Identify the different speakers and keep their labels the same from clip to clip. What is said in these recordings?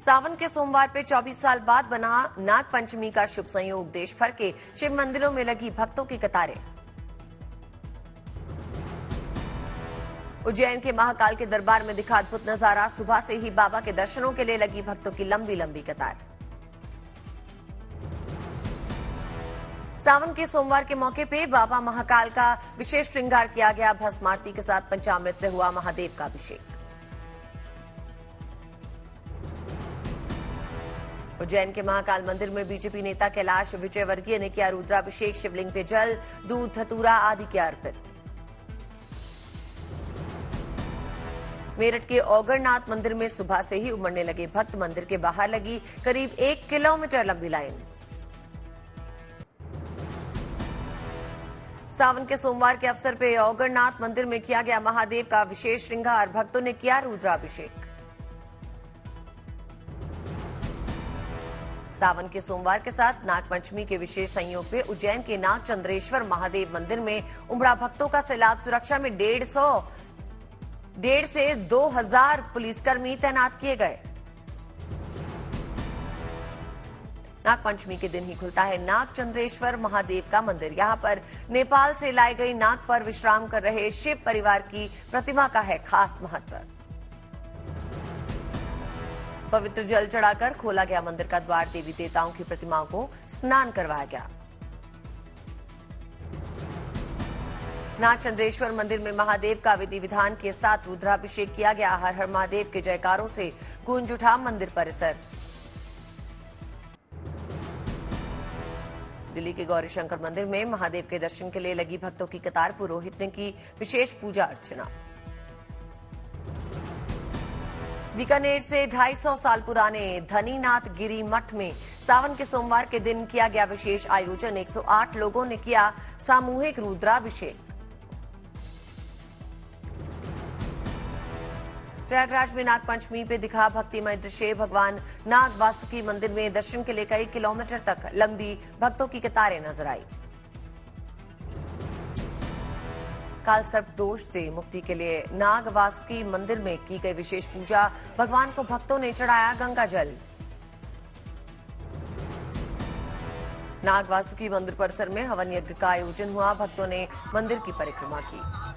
Speaker 1: सावन के सोमवार पे 24 साल बाद बना नाग पंचमी का शुभ संयोग। देश भर के शिव मंदिरों में लगी भक्तों की कतारें। उज्जैन के महाकाल के दरबार में दिखा अद्भुत नजारा। सुबह से ही बाबा के दर्शनों के लिए लगी भक्तों की लंबी लंबी कतार। सावन के सोमवार के मौके पे बाबा महाकाल का विशेष श्रृंगार किया गया। भस्म आरती के साथ पंचामृत से हुआ महादेव का अभिषेक। उज्जैन के महाकाल मंदिर में बीजेपी नेता कैलाश विजयवर्गीय ने किया रुद्राभिषेक। शिवलिंग पे जल, दूध, धतूरा आदि किया अर्पित। मेरठ के औगरनाथ मंदिर में सुबह से ही उमड़ने लगे भक्त। मंदिर के बाहर लगी करीब 1 किलोमीटर लंबी लाइन। सावन के सोमवार के अवसर पर औगरनाथ मंदिर में किया गया महादेव का विशेष श्रृंगार। भक्तों ने किया रुद्राभिषेक। सावन के सोमवार के साथ नागपंचमी के विशेष संयोग पे उज्जैन के नागचंद्रेश्वर महादेव मंदिर में उमड़ा भक्तों का सैलाब। सुरक्षा में 1.5 से 2,000 पुलिसकर्मी तैनात किए गए। नागपंचमी के दिन ही खुलता है नागचंद्रेश्वर महादेव का मंदिर। यहां पर नेपाल से लाई गई नाग पर विश्राम कर रहे शिव परिवार की प्रतिमा का है खास महत्व। पवित्र जल चढ़ाकर खोला गया मंदिर का द्वार। देवी देवताओं की प्रतिमाओं को स्नान करवाया गया। नागचंद्रेश्वर मंदिर में महादेव का विधि विधान के साथ रुद्राभिषेक किया गया। हर हर महादेव के जयकारों से गूंज उठा मंदिर परिसर। दिल्ली के गौरीशंकर मंदिर में महादेव के दर्शन के लिए लगी भक्तों की कतार। पुरोहित ने की विशेष पूजा अर्चना। बीकानेर से 250 साल पुराने धनीनाथ गिरी मठ में सावन के सोमवार के दिन किया गया विशेष आयोजन। 108 लोगों ने किया सामूहिक रुद्राभिषेक। प्रयागराज में नागपंचमी पे दिखा भक्तिमय दृश्य। भगवान नाग वासुकी मंदिर में दर्शन के लिए कई किलोमीटर तक लंबी भक्तों की कतारें नजर आई। काल सर्प दोष से मुक्ति के लिए नाग वासुकी मंदिर में की गई विशेष पूजा। भगवान को भक्तों ने चढ़ाया गंगा जल। नाग वासुकी मंदिर परिसर में हवन यज्ञ का आयोजन हुआ। भक्तों ने मंदिर की परिक्रमा की।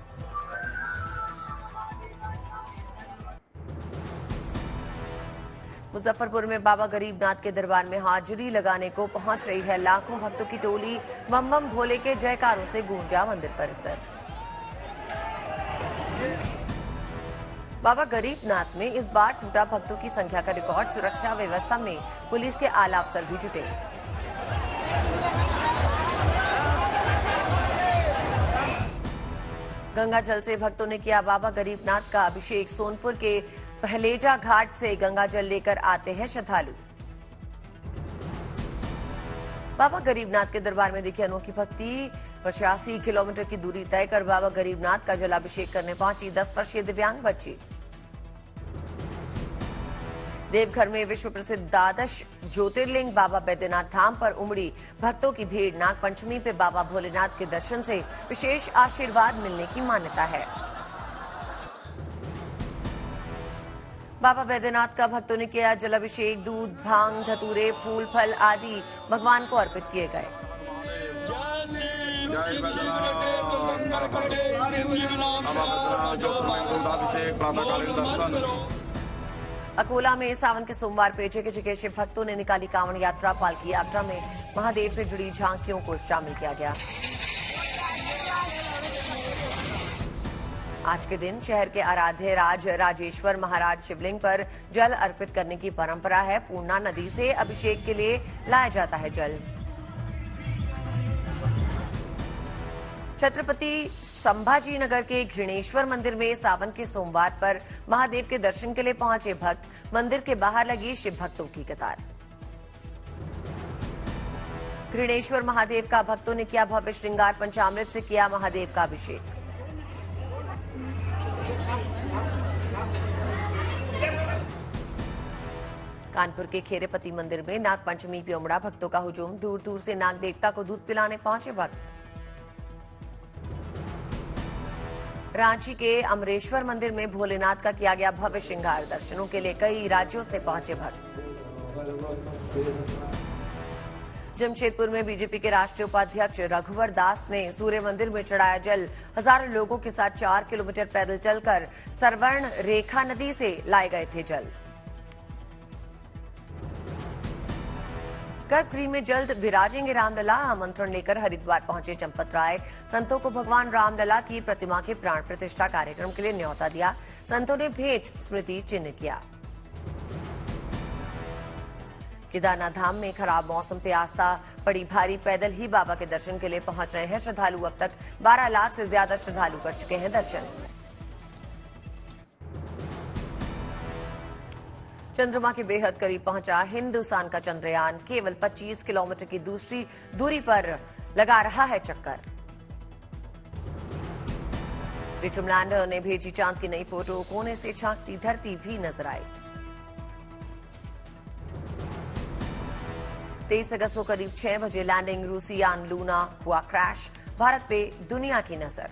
Speaker 1: मुजफ्फरपुर में बाबा गरीबनाथ के दरबार में हाजिरी लगाने को पहुंच रही है लाखों भक्तों की टोली। बम बम भोले के जयकारों से गूंजा मंदिर परिसर। बाबा गरीबनाथ में इस बार टूटा भक्तों की संख्या का रिकॉर्ड। सुरक्षा व्यवस्था में पुलिस के आला अफसर भी जुटे। गंगा जल से भक्तों ने किया बाबा गरीबनाथ का अभिषेक। सोनपुर के पहलेजा घाट से गंगा जल लेकर आते हैं श्रद्धालु। बाबा गरीबनाथ के दरबार में दिखी अनोखी भक्ति। 85 किलोमीटर की दूरी तय कर बाबा गरीबनाथ का जलाभिषेक करने पहुंची 10 वर्षीय दिव्यांग बच्ची। देवघर में विश्व प्रसिद्ध द्वादश ज्योतिर्लिंग बाबा बैद्यनाथ धाम पर उमड़ी भक्तों की भीड़। नागपंचमी पे बाबा भोलेनाथ के दर्शन से विशेष आशीर्वाद मिलने की मान्यता है। बाबा बैद्यनाथ का भक्तों ने किया जलाभिषेक। दूध, भांग, धतूरे, फूल, फल आदि भगवान को अर्पित किए गए। अकोला में सावन के सोमवार पे जगह जगह शिव भक्तों ने निकाली कांवड़ यात्रा। पालकी यात्रा में महादेव से जुड़ी झांकियों को शामिल किया गया। आज के दिन शहर के आराध्य राज राजेश्वर महाराज शिवलिंग पर जल अर्पित करने की परंपरा है। पूर्णा नदी से अभिषेक के लिए लाया जाता है जल। छत्रपति संभाजी नगर के घृणेश्वर मंदिर में सावन के सोमवार पर महादेव के दर्शन के लिए पहुंचे भक्त। मंदिर के बाहर लगी शिव भक्तों की कतार। घृणेश्वर महादेव का भक्तों ने किया भव्य श्रृंगार। पंचामृत से किया महादेव का अभिषेक। कानपुर के खेरेपति मंदिर में नागपंचमी पे उमड़ा भक्तों का हुजूम। दूर दूर से नाग देवता को दूध पिलाने पहुंचे भक्त। रांची के अमरेश्वर मंदिर में भोलेनाथ का किया गया भव्य श्रृंगार। दर्शनों के लिए कई राज्यों से पहुंचे भक्त। जमशेदपुर में बीजेपी के राष्ट्रीय उपाध्यक्ष रघुवर दास ने सूर्य मंदिर में चढ़ाया जल। हजारों लोगों के साथ 4 किलोमीटर पैदल चलकर सरवर्ण रेखा नदी से लाए गए थे जल। गर्भगृह में जल्द विराजेंगे रामलला। आमंत्रण लेकर हरिद्वार पहुंचे चंपत राय। संतों को भगवान रामलला की प्रतिमा के प्राण प्रतिष्ठा कार्यक्रम के लिए न्योता दिया। संतों ने भेंट स्मृति चिन्ह किया। केदारनाथ धाम में खराब मौसम पे आस्था पड़ी भारी। पैदल ही बाबा के दर्शन के लिए पहुंच रहे हैं श्रद्धालु। अब तक 12 लाख से ज्यादा श्रद्धालु कर चुके हैं दर्शन। चंद्रमा के बेहद करीब पहुंचा हिंदुस्तान का चंद्रयान। केवल 25 किलोमीटर की दूसरी दूरी पर लगा रहा है चक्कर। विक्रम लैंडर ने भेजी चांद की नई फोटो। कोने से झांकती धरती भी नजर आई। 23 अगस्त को करीब 6 बजे लैंडिंग। रूसी यान लूना हुआ क्रैश। भारत पे दुनिया की नजर।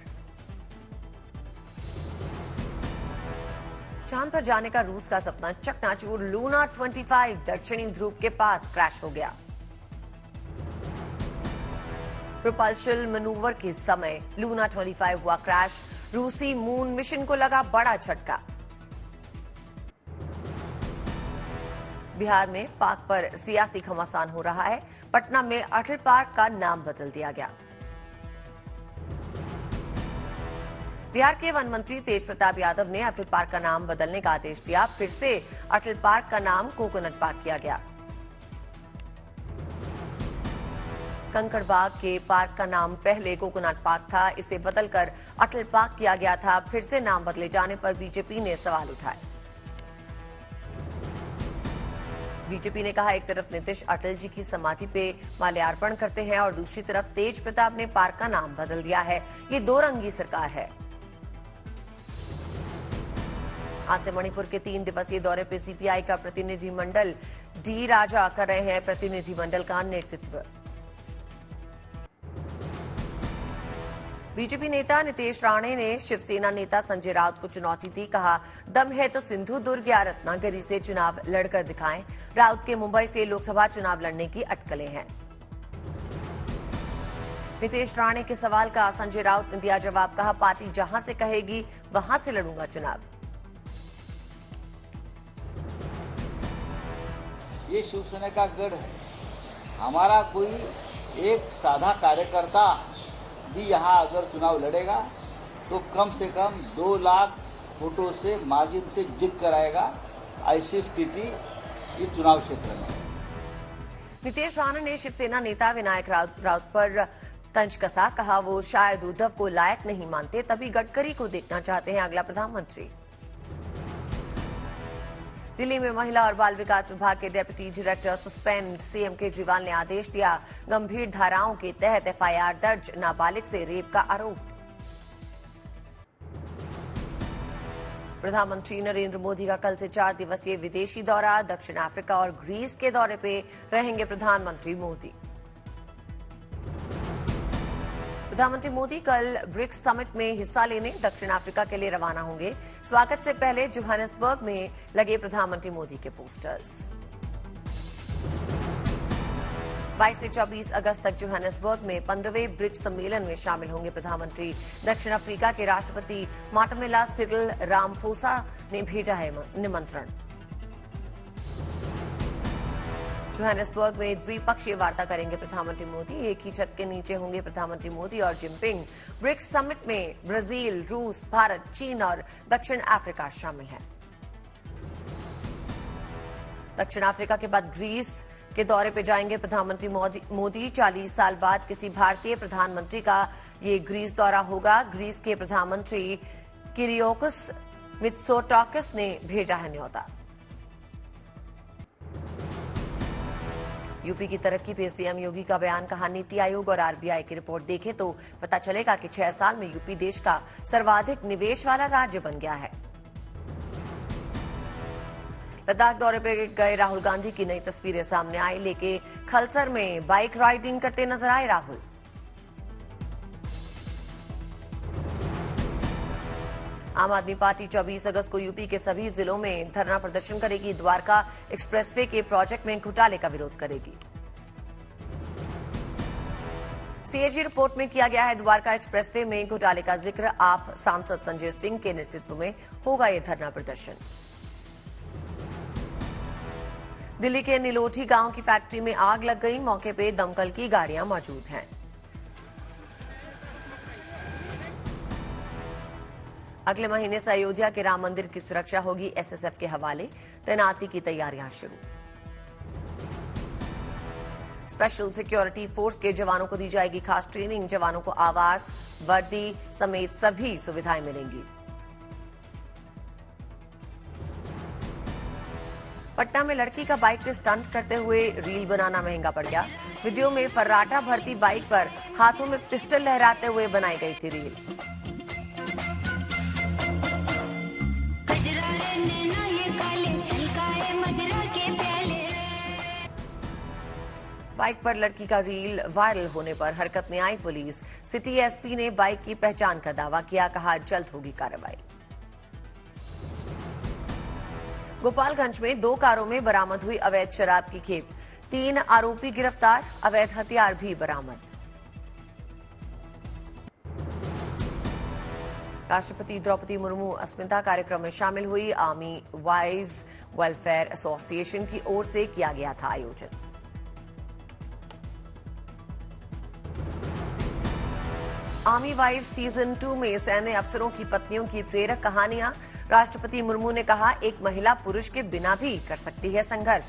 Speaker 1: चांद पर जाने का रूस का सपना चकनाचूर। लूना 25 दक्षिणी ध्रुव के पास क्रैश हो गया। प्रोपल्शन मैनूवर के समय लूना 25 हुआ क्रैश। रूसी मून मिशन को लगा बड़ा झटका। बिहार में पाक पर सियासी घमासान हो रहा है। पटना में अटल पार्क का नाम बदल दिया गया। बिहार के वन मंत्री तेज प्रताप यादव ने अटल पार्क का नाम बदलने का आदेश दिया। फिर से अटल पार्क का नाम कोकोनट पार्क किया गया। कंकड़बाग के पार्क का नाम पहले कोकोनट पार्क था। इसे बदलकर अटल पार्क किया गया था। फिर से नाम बदले जाने पर बीजेपी ने सवाल उठाए। बीजेपी ने कहा, एक तरफ नीतीश अटल जी की समाधि पे माल्यार्पण करते हैं और दूसरी तरफ तेज प्रताप ने पार्क का नाम बदल दिया है। ये दो रंगी सरकार है। आज से मणिपुर के 3 दिवसीय दौरे पे सीपीआई का प्रतिनिधिमंडल डी राजा कर रहे हैं प्रतिनिधिमंडल का नेतृत्व। बीजेपी नेता नितेश राणे ने शिवसेना नेता संजय राउत को चुनौती दी। कहा, दम है तो सिंधु दुर्ग या रत्नागिरी से चुनाव लड़कर दिखाएं। राउत के मुंबई से लोकसभा चुनाव लड़ने की अटकलें हैं। नितेश राणे के सवाल का संजय राउत ने दिया जवाब। कहा, पार्टी जहां से कहेगी वहां से लड़ूंगा चुनाव।
Speaker 2: ये शिवसेना का गढ़ है। हमारा कोई एक साधा कार्यकर्ता भी यहाँ अगर चुनाव लड़ेगा तो कम से कम 2 लाख वोटों से मार्जिन से जीत कराएगा। ऐसी स्थिति इस चुनाव क्षेत्र में।
Speaker 1: नितेश राणे ने शिवसेना नेता विनायक राउत पर तंज कसा। कहा, वो शायद उद्धव को लायक नहीं मानते, तभी गडकरी को देखना चाहते हैं अगला प्रधानमंत्री। दिल्ली में महिला और बाल विकास विभाग के deputy director suspend. CM Kejriwal ने आदेश दिया। गंभीर धाराओं के तहत एफआईआर दर्ज। नाबालिग से रेप का आरोप। प्रधानमंत्री नरेंद्र मोदी का कल से 4 दिवसीय विदेशी दौरा। दक्षिण अफ्रीका और ग्रीस के दौरे पे रहेंगे प्रधानमंत्री मोदी। प्रधानमंत्री मोदी कल ब्रिक्स समिट में हिस्सा लेने दक्षिण अफ्रीका के लिए रवाना होंगे। स्वागत से पहले जोहानिसबर्ग में लगे प्रधानमंत्री मोदी के पोस्टर्स। 22 से 24 अगस्त तक जोहानिसबर्ग में 15वें ब्रिक्स सम्मेलन में शामिल होंगे प्रधानमंत्री। दक्षिण अफ्रीका के राष्ट्रपति माटमेला सिरिल रामफोसा ने भेजा है निमंत्रण। जोहानिसबर्ग में द्विपक्षीय वार्ता करेंगे प्रधानमंत्री मोदी। एक ही छत के नीचे होंगे प्रधानमंत्री मोदी और जिनपिंग। ब्रिक्स समिट में ब्राजील, रूस, भारत, चीन और दक्षिण अफ्रीका शामिल हैं। दक्षिण अफ्रीका के बाद ग्रीस के दौरे पे जाएंगे प्रधानमंत्री मोदी। 40 साल बाद किसी भारतीय प्रधानमंत्री का ये ग्रीस दौरा होगा। ग्रीस के प्रधानमंत्री किरियोकस मित्सोटाकिस ने भेजा है न्योता। यूपी की तरक्की पे सीएम योगी का बयान। कहा, नीति आयोग और आरबीआई की रिपोर्ट देखें तो पता चलेगा कि 6 साल में यूपी देश का सर्वाधिक निवेश वाला राज्य बन गया है। लद्दाख दौरे पे गए राहुल गांधी की नई तस्वीरें सामने आई। लेके खलसर में बाइक राइडिंग करते नजर आए राहुल। आम आदमी पार्टी 24 अगस्त को यूपी के सभी जिलों में धरना प्रदर्शन करेगी। द्वारका एक्सप्रेसवे के प्रोजेक्ट में घोटाले का विरोध करेगी। सीएजी रिपोर्ट में किया गया है द्वारका एक्सप्रेसवे में घोटाले का जिक्र। आप सांसद संजय सिंह के नेतृत्व में होगा यह धरना प्रदर्शन। दिल्ली के नीलोठी गांव की फैक्ट्री में आग लग गई। मौके पर दमकल की गाड़ियां मौजूद हैं। अगले महीने से अयोध्या के राम मंदिर की सुरक्षा होगी एसएसएफ के हवाले। तैनाती की तैयारियां शुरू। स्पेशल सिक्योरिटी फोर्स के जवानों को दी जाएगी खास ट्रेनिंग। जवानों को आवास, वर्दी समेत सभी सुविधाएं मिलेंगी। पटना में लड़की का बाइक पे स्टंट करते हुए रील बनाना महंगा पड़ गया। वीडियो में फर्राटा भरती बाइक पर हाथों में पिस्टल लहराते हुए बनाई गई थी रील। बाइक पर लड़की का रील वायरल होने पर हरकत में आई पुलिस। सिटी एसपी ने बाइक की पहचान का दावा किया। कहा जल्द होगी कार्रवाई। गोपालगंज में 2 कारों में बरामद हुई अवैध शराब की खेप। 3 आरोपी गिरफ्तार। अवैध हथियार भी बरामद। राष्ट्रपति द्रौपदी मुर्मू अस्मिता कार्यक्रम में शामिल हुई। आर्मी वाइज वेलफेयर एसोसिएशन की ओर से किया गया था आयोजन। आर्मी वाइफ सीजन 2 में सैन्य अफसरों की पत्नियों की प्रेरक कहानियां। राष्ट्रपति मुर्मू ने कहा एक महिला पुरुष के बिना भी कर सकती है संघर्ष।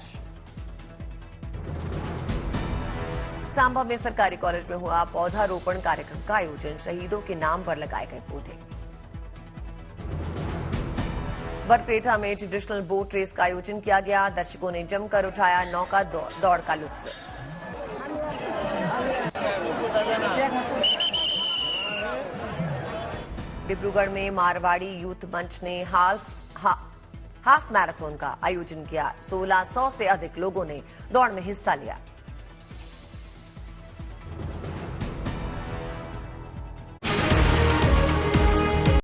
Speaker 1: सांबा में सरकारी कॉलेज में हुआ पौधारोपण कार्यक्रम का आयोजन। शहीदों के नाम पर लगाए गए पौधे। बरपेटा में ट्रेडिशनल बोट रेस का आयोजन किया गया। दर्शकों ने जमकर उठाया नौका दौड़ का लुत्फ। डिब्रूगढ़ में मारवाड़ी यूथ मंच ने हाफ मैराथन का आयोजन किया। 1600 से अधिक लोगों ने दौड़ में हिस्सा लिया।